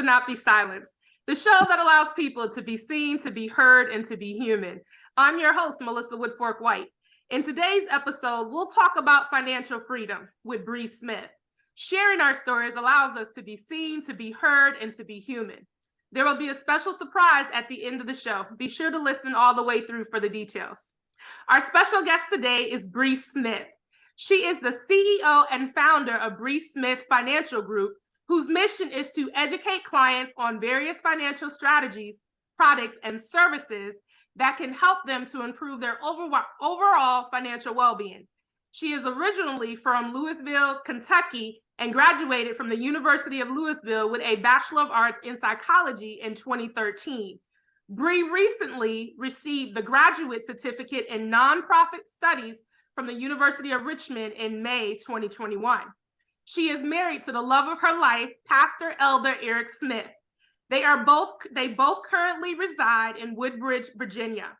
Not Be Silenced, the show that allows people to be seen, to be heard, and to be human. I'm your host, Melissa Woodfork White. In today's episode, we'll talk about financial freedom with Bree Smith. Sharing our stories allows us to be seen, to be heard, and to be human. There will be a special surprise at the end of the show. Be sure to listen all the way through for the details. Our special guest today is Bree Smith. She is the CEO and founder of Bree Smith Financial Group, whose mission is to educate clients on various financial strategies, products, and services that can help them to improve their overall financial well-being. She is originally from Louisville, Kentucky, and graduated from the University of Louisville with a Bachelor of Arts in Psychology in 2013. Bree recently received the Graduate Certificate in Nonprofit Studies from the University of Richmond in May 2021. She is married to the love of her life, Pastor Elder Eric Smith. They both currently reside in Woodbridge, Virginia.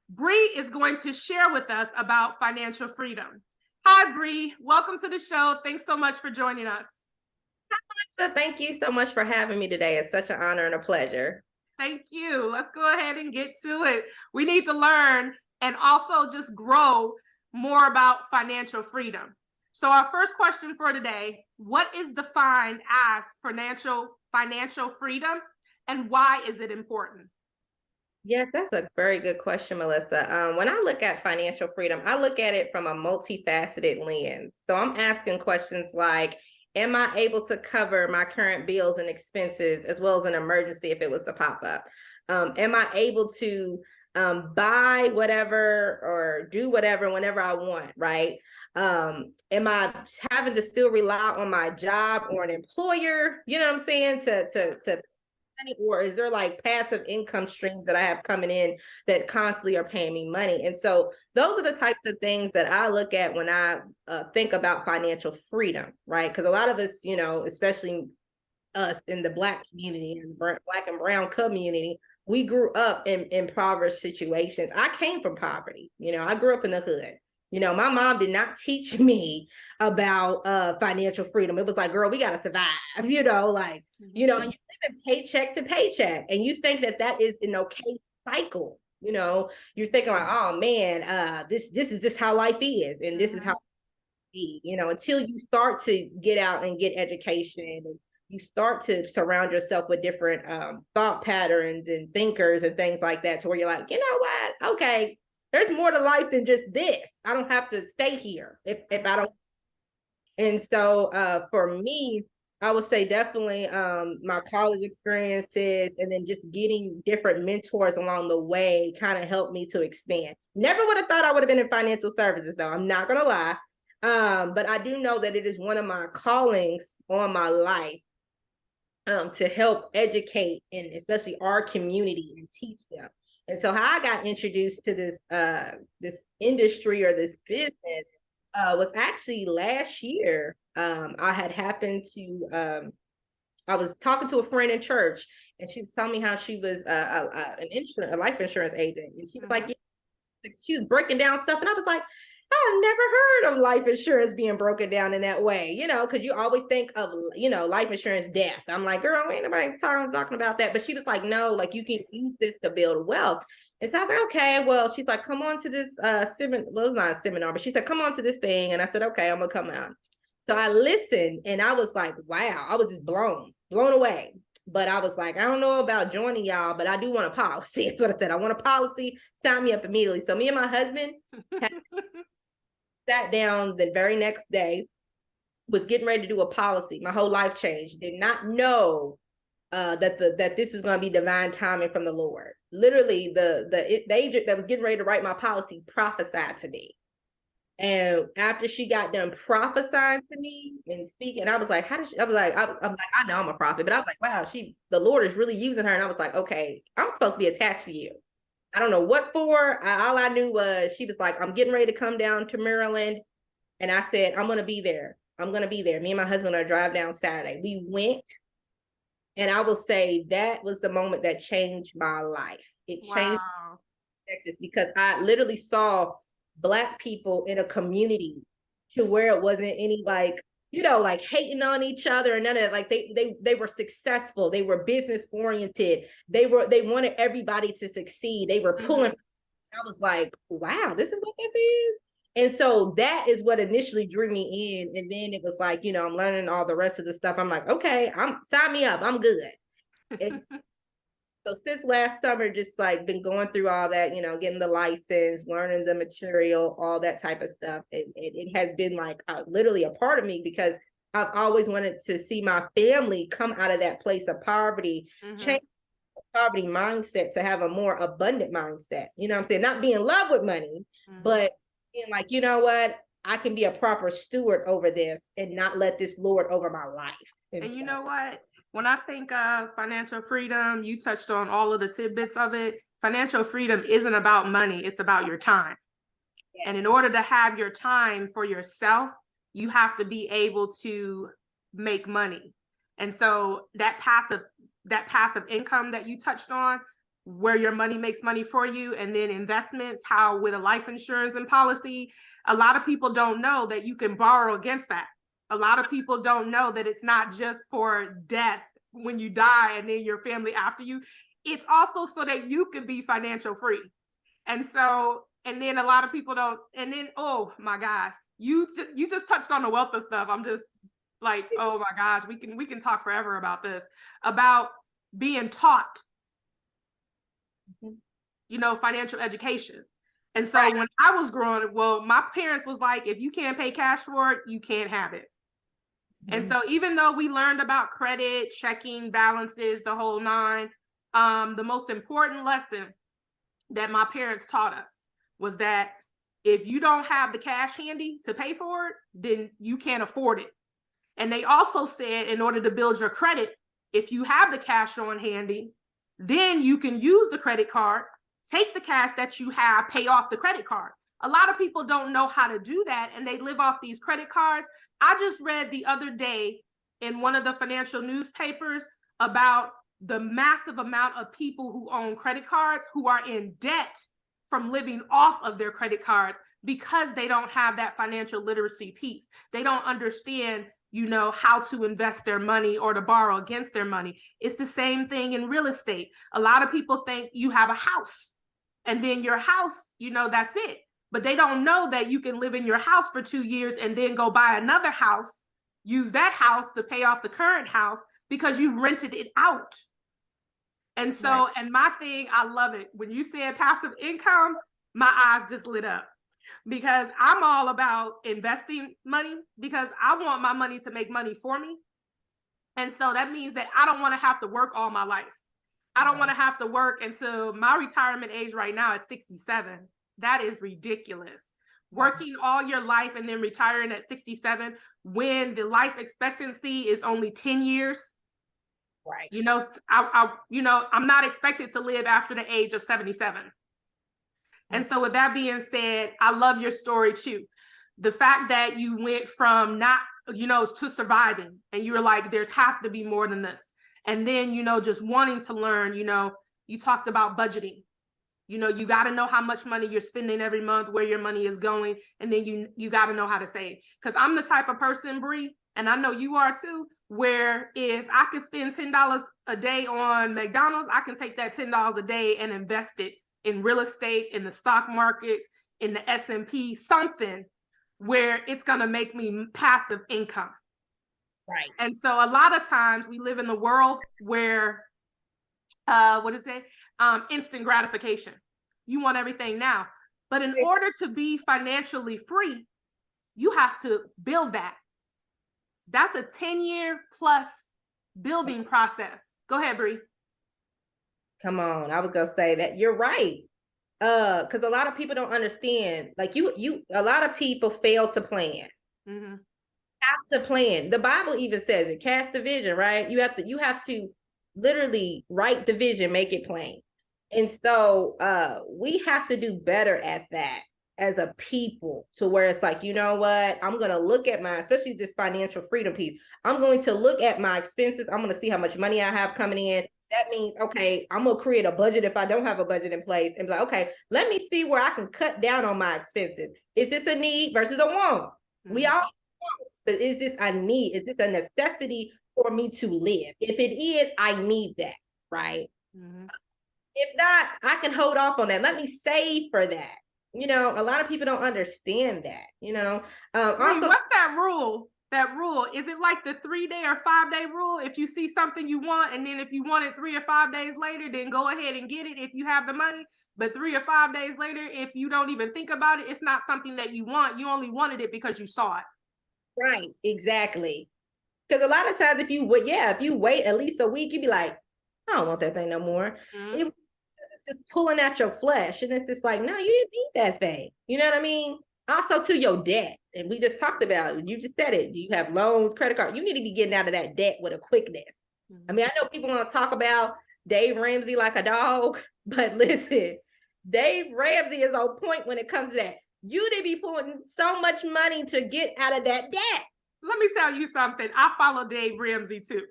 Bree is going to share with us about financial freedom. Hi, Bree. Welcome to the show. Thanks so much for joining us. Hi, Melissa. Thank you so much for having me today. It's such an honor and a pleasure. Thank you. Let's go ahead and get to it. We need to learn and also just grow more about financial freedom. So our first question for today, what is defined as financial freedom, and why is it important? Yes, that's a very good question, Melissa. When I look at financial freedom, I look at it from a multifaceted lens. So I'm asking questions like, am I able to cover my current bills and expenses as well as an emergency if it was to pop up? Am I able to buy whatever or do whatever whenever I want, right? Am I having to still rely on my job or an employer, you know what I'm saying, to or is there like passive income streams that I have coming in that constantly are paying me money? And so those are the types of things that I look at when I think about financial freedom, right? Because a lot of us, you know, especially us in the Black community and Black and brown community, we grew up in impoverished situations. I came from poverty. You know, I grew up in the hood. You know, my mom did not teach me about financial freedom. It was like, girl, we got to survive, you know, like, you know, and you're living paycheck to paycheck. And you think that that is an okay cycle. You know, you're thinking like, oh man, this is just how life is. And this is how it be, you know, until you start to get out and get education and you start to surround yourself with different thought patterns and thinkers and things like that, to where you're like, you know what? Okay, there's more to life than just this. I don't have to stay here if I don't. And so for me, I would say definitely my college experiences and then just getting different mentors along the way kind of helped me to expand. Never would have thought I would have been in financial services, though. I'm not going to lie. But I do know that it is one of my callings on my life to help educate and especially our community and teach them. And so how I got introduced to this industry or this business was actually last year. I had happened to, I was talking to a friend in church, and she was telling me how she was a life insurance agent. And she was like, yeah, she was breaking down stuff. And I was like, I've never heard of life insurance being broken down in that way, you know, because you always think of, you know, life insurance death. I'm like, girl, ain't nobody talking about that. But she was like, no, like you can use this to build wealth. And so I was like, okay, well, she's like, come on to this seminar. Well, it's not a seminar, but she said, come on to this thing. And I said, okay, I'm gonna come out. So I listened and I was like, wow, I was just blown away. But I was like, I don't know about joining y'all, but I do want a policy. That's what I said. I want a policy. Sign me up immediately. So me and my husband sat down the very next day, was getting ready to do a policy. My whole life changed. Did not know that this was going to be divine timing from the Lord. Literally, the agent that was getting ready to write my policy prophesied to me. And after she got done prophesying to me and speaking, I was like, how did she? I was like, I know I'm a prophet, but I was like, wow, the Lord is really using her. And I was like, okay, I'm supposed to be attached to you. I don't know what for. All I knew was she was like, I'm getting ready to come down to Maryland. And I said, I'm going to be there. I'm going to be there. Me and my husband are drive down Saturday. We went. And I will say that was the moment that changed my life. It changed my perspective because I literally saw Black people in a community to where it wasn't any like like hating on each other and none of it. Like they were successful. They were business oriented. They wanted everybody to succeed. They were pulling. I was like, wow, this is what this is. And so that is what initially drew me in. And then it was like, I'm learning all the rest of the stuff. I'm like, okay, sign me up. I'm good. And so since last summer, just like been going through all that, getting the license, learning the material, all that type of stuff. It has been like literally a part of me, because I've always wanted to see my family come out of that place of poverty, change the poverty mindset to have a more abundant mindset. You know what I'm saying? Not be in love with money, but being like, you know what? I can be a proper steward over this and not let this lord over my life. And you know what? When I think of financial freedom, you touched on all of the tidbits of it. Financial freedom isn't about money, it's about your time. Yeah. And in order to have your time for yourself, you have to be able to make money. And so that passive income that you touched on, where your money makes money for you, and then investments, how with a life insurance and policy, a lot of people don't know that you can borrow against that. A lot of people don't know that it's not just for death when you die and then your family after you. It's also so that you can be financial free. And so, and then a lot of people don't, and then, oh my gosh, you just touched on the wealth of stuff. I'm just like, oh my gosh, we can talk forever about this, about being taught, financial education. And so when I was growing up, well, my parents was like, if you can't pay cash for it, you can't have it. And so even though we learned about credit, checking balances, the whole nine, the most important lesson that my parents taught us was that if you don't have the cash handy to pay for it, then you can't afford it. And they also said, in order to build your credit, if you have the cash on handy, then you can use the credit card, take the cash that you have, pay off the credit card. A lot of people don't know how to do that, and they live off these credit cards. I just read the other day in one of the financial newspapers about the massive amount of people who own credit cards who are in debt from living off of their credit cards because they don't have that financial literacy piece. They don't understand, how to invest their money or to borrow against their money. It's the same thing in real estate. A lot of people think you have a house and then your house, that's it. But they don't know that you can live in your house for 2 years and then go buy another house, use that house to pay off the current house because you rented it out. And so, and my thing, I love it. When you said passive income, my eyes just lit up, because I'm all about investing money, because I want my money to make money for me. And so that means that I don't want to have to work all my life. I don't want to have to work until my retirement age right now is 67. That is ridiculous. Working all your life and then retiring at 67 when the life expectancy is only 10 years. Right. I'm not expected to live after the age of 77. And so with that being said, I love your story too. The fact that you went from not, to surviving, and you were like, there's have to be more than this. And then, just wanting to learn, you talked about budgeting. You got to know how much money you're spending every month, where your money is going. And then you got to know how to save. Because I'm the type of person, Bree, and I know you are too, where if I could spend $10 a day on McDonald's, I can take that $10 a day and invest it in real estate, in the stock markets, in the S&P, something where it's going to make me passive income. Right. And so a lot of times we live in the world where, instant gratification. You want everything now. But in order to be financially free, you have to build that. That's a 10-year plus building process. Go ahead, Bree. Come on. I was going to say that you're right. Because a lot of people don't understand. Like a lot of people fail to plan. Mm-hmm. Have to plan. The Bible even says it, cast the vision, right? You have to literally write the vision, make it plain. And so we have to do better at that as a people, to where it's like, you know what, I'm going to look at especially this financial freedom piece. I'm going to look at my expenses. I'm going to see how much money I have coming in. That means, okay, I'm going to create a budget if I don't have a budget in place, and be like, okay, let me see where I can cut down on my expenses. Is this a need versus a want? Mm-hmm. We all want. but is this a need? Is this a necessity for me to live? If it is, I need that, right? Mm-hmm. If not, I can hold off on that. Let me save for that. You know, a lot of people don't understand that, you know. Also, what's that rule? That rule, is it like the 3-day or 5-day rule? If you see something you want, and then if you want it 3 or 5 days later, then go ahead and get it if you have the money. But 3 or 5 days later, if you don't even think about it, it's not something that you want. You only wanted it because you saw it. Right, exactly. Because a lot of times if you wait at least a week, you'd be like, I don't want that thing no more. Mm-hmm. It's just pulling at your flesh. And it's just like, no, you didn't need that thing. You know what I mean? Also to your debt. And we just talked about it. You just said it. Do you have loans, credit card? You need to be getting out of that debt with a quickness. Mm-hmm. I mean, I know people want to talk about Dave Ramsey like a dog, but listen, Dave Ramsey is on point when it comes to that. You need to be putting so much money to get out of that debt. Let me tell you something. I follow Dave Ramsey too.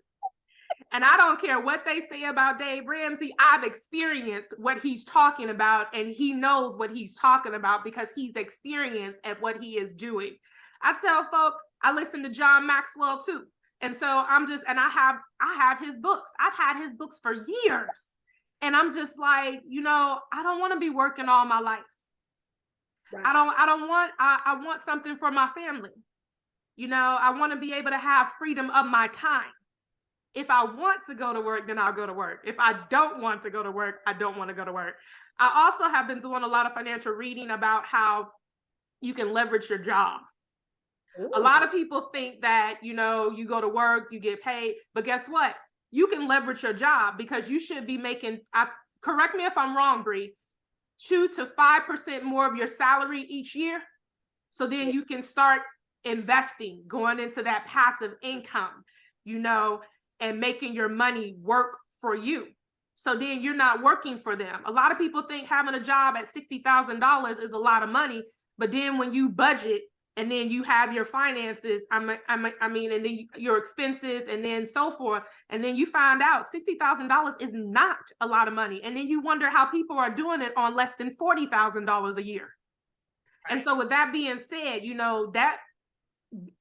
And I don't care what they say about Dave Ramsey. I've experienced what he's talking about, and he knows what he's talking about because he's experienced at what he is doing. I tell folk, I listen to John Maxwell too. And so I have his books. I've had his books for years. And I'm just like, I don't want to be working all my life. Right. I want something for my family. I want to be able to have freedom of my time. If I want to go to work, then I'll go to work. If I don't want to go to work, I don't want to go to work. I also have been doing a lot of financial reading about how you can leverage your job. Ooh. A lot of people think that, you go to work, you get paid, but guess what? You can leverage your job because you should be making, correct me if I'm wrong, Bree, 2 to 5% more of your salary each year. So then you can start investing, going into that passive income, and making your money work for you. So then you're not working for them. A lot of people think having a job at $60,000 is a lot of money, but then when you budget and then you have your finances, and then your expenses and then so forth, and then you find out $60,000 is not a lot of money. And then you wonder how people are doing it on less than $40,000 a year. Right. And so with that being said,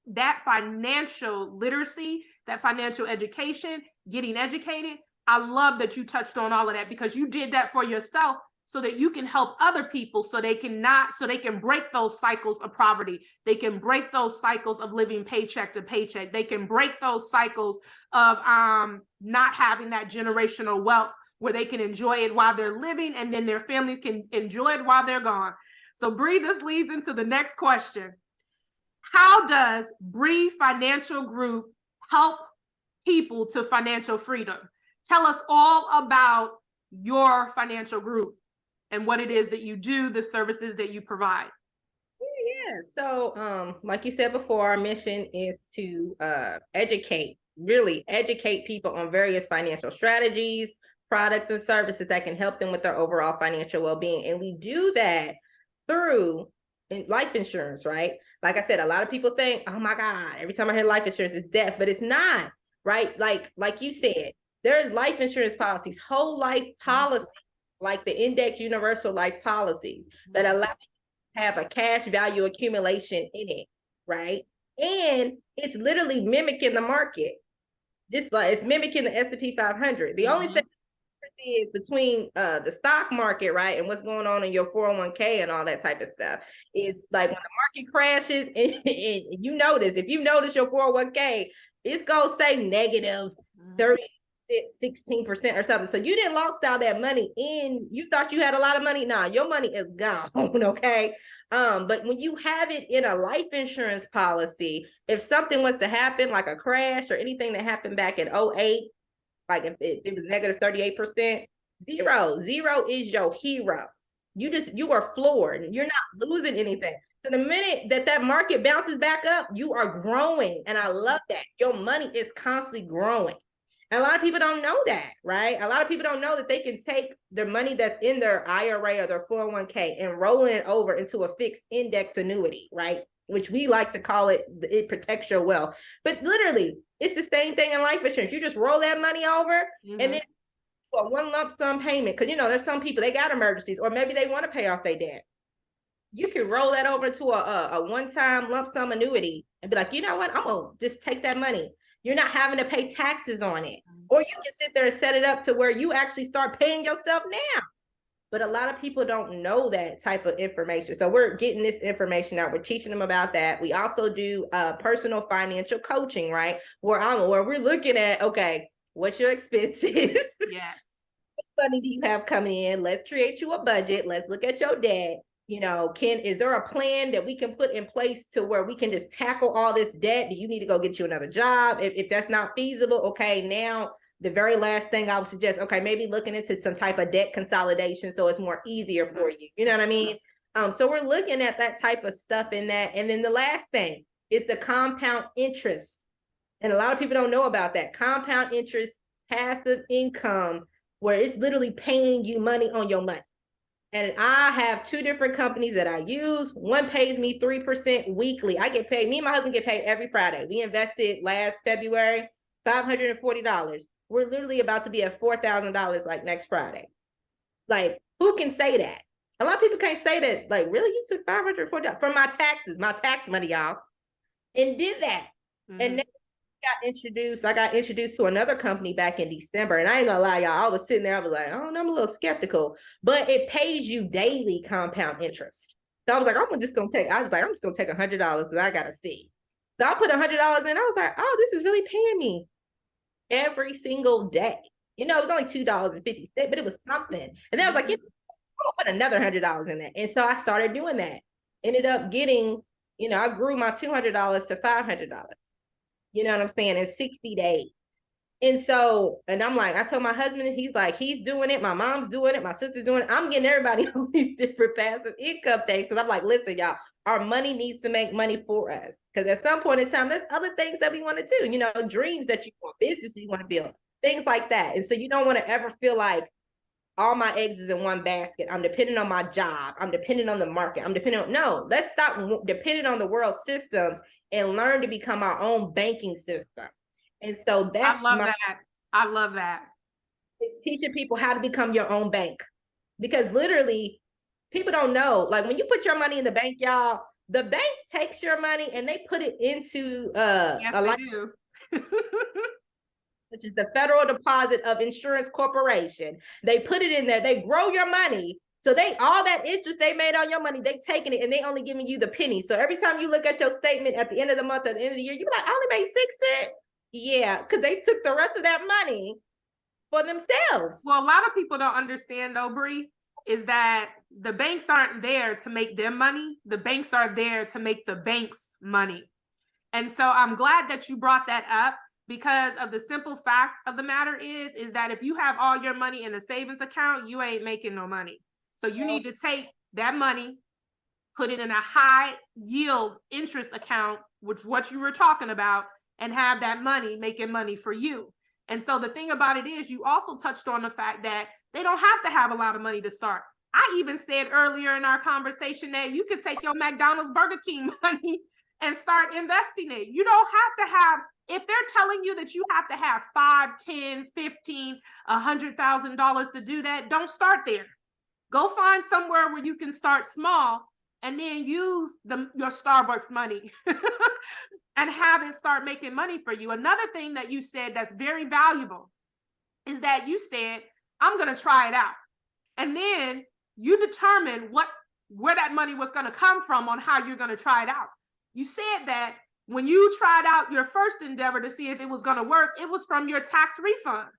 that financial literacy, that financial education, getting educated, I love that you touched on all of that because you did that for yourself so that you can help other people so they can break those cycles of poverty. They can break those cycles of living paycheck to paycheck. They can break those cycles of not having that generational wealth where they can enjoy it while they're living and then their families can enjoy it while they're gone. So Bree, this leads into the next question. How does Bree Financial Group help people to financial freedom? Tell us all about your financial group and what it is that you do, the services that you provide. Yeah. So, like you said before, our mission is to really educate people on various financial strategies, products, and services that can help them with their overall financial well-being. And we do that through life insurance, right? Like I said, a lot of people think, oh my God, every time I hear life insurance, it's death, but it's not, right? Like you said, there's life insurance policies, whole life policies, like the index universal life policies that allow you to have a cash value accumulation in it, right? And it's literally mimicking the market. Just like it's mimicking the S&P 500. The only thing is between the stock market, right, and what's going on in your 401k and all that type of stuff is like when the market crashes and if you notice your 401k, it's gonna say negative 16% or something. So you didn't lost all that money you thought you had a lot of money. Nah, your money is gone. Okay. But when you have it in a life insurance policy, if something was to happen, like a crash or anything that happened back in 2008, like if it was negative 38%, zero is your hero. You are floored. You're not losing anything. So the minute that market bounces back up, you are growing. And I love that. Your money is constantly growing. And a lot of people don't know that, right? A lot of people don't know that they can take their money that's in their IRA or their 401k and rolling it over into a fixed index annuity, right? Which we like to call it protects your wealth. But literally, it's the same thing in life insurance. You just roll that money over and then for one lump sum payment. Because, there's some people, they got emergencies or maybe they want to pay off their debt. you can roll that over to a one-time lump sum annuity and be like, you know what, I'm gonna just take that money. You're not having to pay taxes on it. Or you can sit there and set it up to where you actually start paying yourself now. But a lot of people don't know that type of information. So we're getting this information out. We're teaching them about that. We also do personal financial coaching, right? Where we're looking at, okay, what's your expenses? Yes. What money do you have coming in? Let's create you a budget. Let's look at your debt. You know, is there a plan that we can put in place to where we can just tackle all this debt? Do you need to go get you another job? If that's not feasible, okay, now the very last thing I would suggest, okay, maybe looking into some type of debt consolidation so it's more easier for you. You know what I mean? So we're looking at that type of stuff in that. And then the last thing is the compound interest. And a lot of people don't know about that. Compound interest, passive income, where it's literally paying you money on your money. And I have two different companies that I use. One pays me 3% weekly. I get paid, me and my husband get paid every Friday. We invested last February, $540. We're literally about to be at $4,000 like next Friday. Like, who can say that? A lot of people can't say that. Like, really, you took $540 from my taxes, my tax money, y'all, and did that. Mm-hmm. And then I got introduced to another company back in December. And I ain't gonna lie, y'all, I was sitting there, I was like, oh, I'm a little skeptical, but it pays you daily compound interest. So I was like, I'm just gonna take $100 because I gotta see. So I put $100 in. I was like, oh, this is really paying me every single day. You know, it was only $2.50, but it was something. And then I was like, I'll put another $100 in there. And so I started doing that. Ended up getting, I grew my $200 to $500. You know what I'm saying? In 60 days. And so, and I'm like, I told my husband, he's like, he's doing it. My mom's doing it. My sister's doing it. I'm getting everybody on these different passive income things. Cause I'm like, listen, y'all, our money needs to make money for us. Cause at some point in time, there's other things that we want to do, dreams that you want, business you want to build, things like that. And so you don't want to ever feel like all my eggs is in one basket. I'm dependent on my job. I'm dependent on the market. No, let's stop depending on the world systems and learn to become our own banking system. And so that's I love that. Teaching people how to become your own bank. Because literally, people don't know. Like when you put your money in the bank, y'all, the bank takes your money and they put it into yes, they do. Which is the Federal Deposit of Insurance Corporation. They put it in there. They grow your money. So all that interest they made on your money, they taking it and they only giving you the penny. So every time you look at your statement at the end of the month or the end of the year, you be like, I only made 6 cents. Yeah, because they took the rest of that money for themselves. Well, a lot of people don't understand though, Bree, is that the banks aren't there to make them money. The banks are there to make the banks money. And so I'm glad that you brought that up, because of the simple fact of the matter is that if you have all your money in a savings account, you ain't making no money. So you need to take that money, put it in a high yield interest account, which is what you were talking about, and have that money making money for you. And so the thing about it is, you also touched on the fact that they don't have to have a lot of money to start. I even said earlier in our conversation that you could take your McDonald's, Burger King money and start investing it. You don't have to have, if they're telling you that you have to have $5, $10, $15, $100,000 to do that, don't start there. Go find somewhere where you can start small and then use your Starbucks money and have it start making money for you. Another thing that you said that's very valuable is that you said, I'm going to try it out. And then you determine where that money was going to come from on how you're going to try it out. You said that when you tried out your first endeavor to see if it was going to work, it was from your tax refund.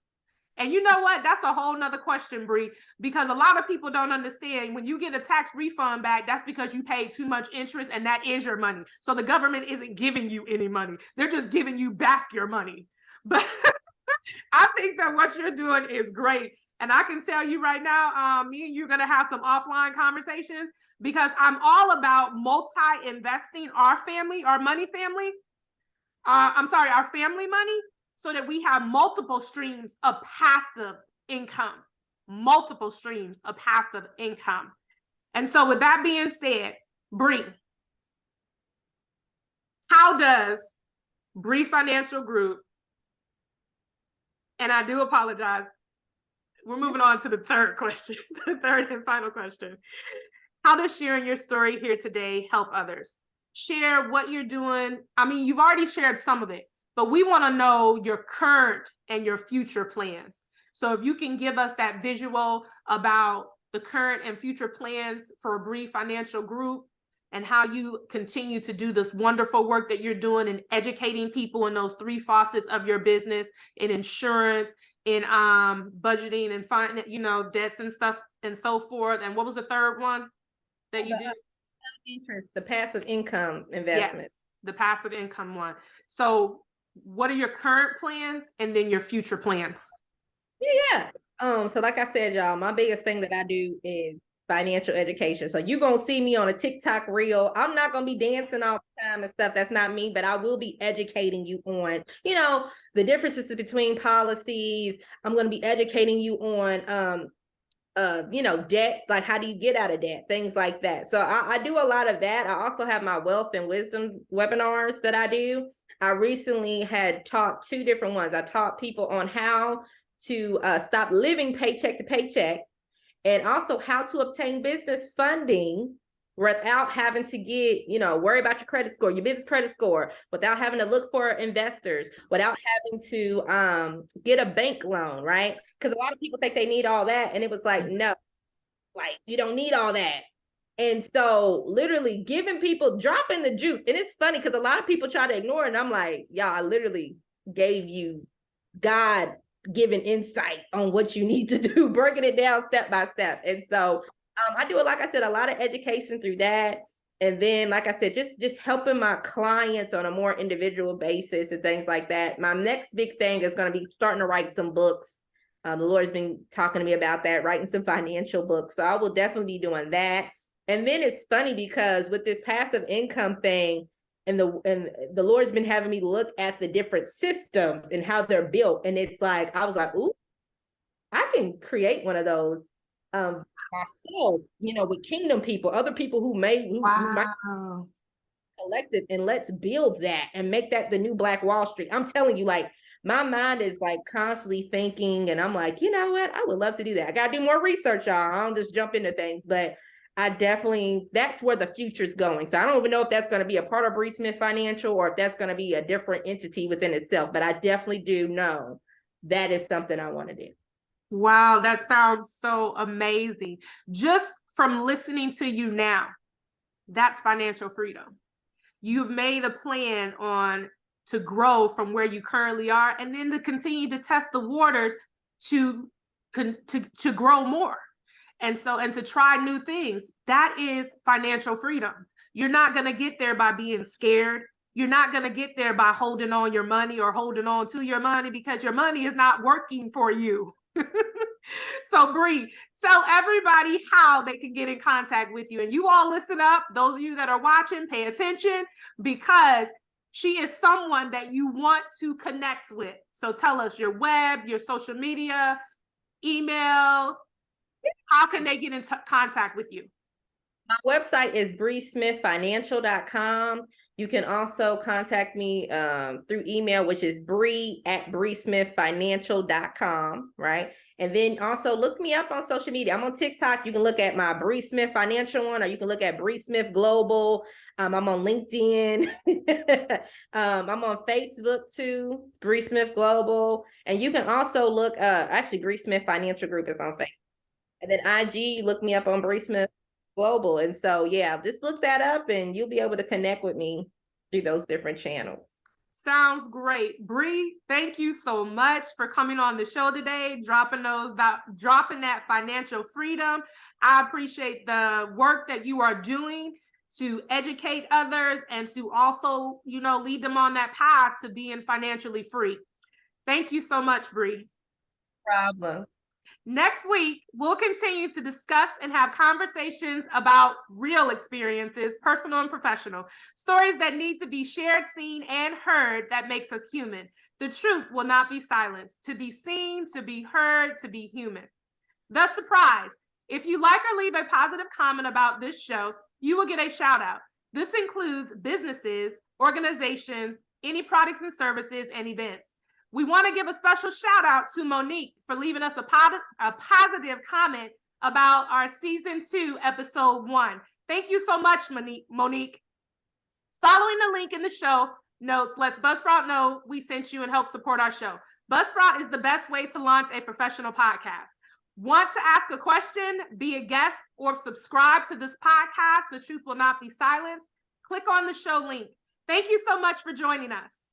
And you know what? That's a whole nother question, Bree, because a lot of people don't understand when you get a tax refund back, that's because you paid too much interest and that is your money. So the government isn't giving you any money. They're just giving you back your money. But I think that what you're doing is great. And I can tell you right now, me and you are going to have some offline conversations, because I'm all about multi-investing our family money, so that we have multiple streams of passive income. And so with that being said, Bree, how does Bree Financial Group, and I do apologize, we're moving on to the third question, the third and final question. How does sharing your story here today help others? Share what you're doing. I mean, you've already shared some of it, but we want to know your current and your future plans. So if you can give us that visual about the current and future plans for Bree Financial Group and how you continue to do this wonderful work that you're doing in educating people in those three faucets of your business, in insurance, in budgeting and finance, debts and stuff and so forth. And what was the third one that you did? Interest, the passive income investment. Yes, the passive income one. So what are your current plans and then your future plans? Yeah. So like I said, y'all, my biggest thing that I do is financial education. So you're going to see me on a TikTok reel. I'm not going to be dancing all the time and stuff. That's not me, but I will be educating you on, the differences between policies. I'm going to be educating you on, debt, like how do you get out of debt, things like that. So I do a lot of that. I also have my wealth and wisdom webinars that I do. I recently had taught 2 different ones. I taught people on how to stop living paycheck to paycheck, and also how to obtain business funding without having to get, worry about your credit score, your business credit score, without having to look for investors, without having to get a bank loan, right? Because a lot of people think they need all that. And it was like, no, like you don't need all that. And so literally giving people, dropping the juice. And it's funny because a lot of people try to ignore it. And I'm like, y'all, I literally gave you God given insight on what you need to do, breaking it down step by step. And so I do, like I said, a lot of education through that. And then, like I said, just helping my clients on a more individual basis and things like that. My next big thing is going to be starting to write some books. The Lord's been talking to me about that, writing some financial books. So I will definitely be doing that. And then it's funny because with this passive income thing, and the Lord's been having me look at the different systems and how they're built. And it's like, I was like, ooh, I can create one of those myself, with kingdom people, other people who might collective, and let's build that and make that the new Black Wall Street. I'm telling you, like, my mind is like constantly thinking, and I'm like, you know what? I would love to do that. I got to do more research, y'all. I don't just jump into things, but that's where the future's going. So I don't even know if that's going to be a part of Bree Smith Financial or if that's going to be a different entity within itself, but I definitely do know that is something I want to do. Wow, that sounds so amazing. Just from listening to you now, that's financial freedom. You've made a plan to grow from where you currently are, and then to continue to test the waters to grow more. And to try new things. That is financial freedom. You're not going to get there by being scared. You're not going to get there by holding on your money or holding on to your money because your money is not working for you. So Bree, tell everybody how they can get in contact with you. And you all listen up. Those of you that are watching, pay attention, because she is someone that you want to connect with. So tell us your web, your social media, email. How can they get in contact with you? My website is breesmithfinancial.com. You can also contact me through email, which is bree@breesmithfinancial.com, right? And then also look me up on social media. I'm on TikTok. You can look at my Bree Smith Financial one, or you can look at Bree Smith Global. I'm on LinkedIn. I'm on Facebook too, Bree Smith Global. And you can also look, actually Bree Smith Financial Group is on Facebook. And then IG, look me up on Bree Smith Global. And so, yeah, just look that up and you'll be able to connect with me through those different channels. Sounds great. Bree, thank you so much for coming on the show today, dropping that financial freedom. I appreciate the work that you are doing to educate others and to also, lead them on that path to being financially free. Thank you so much, Bree. No problem. Next week, we'll continue to discuss and have conversations about real experiences, personal and professional, stories that need to be shared, seen, and heard that makes us human. The truth will not be silenced. To be seen, to be heard, to be human. The surprise. If you like or leave a positive comment about this show, you will get a shout out. This includes businesses, organizations, any products and services, and events. We want to give a special shout out to Monique for leaving us a positive comment about our season 2, episode 1. Thank you so much, Monique. Following the link in the show notes lets Buzzsprout know we sent you and help support our show. Buzzsprout is the best way to launch a professional podcast. Want to ask a question, be a guest, or subscribe to this podcast, The Truth Will Not Be Silenced? Click on the show link. Thank you so much for joining us.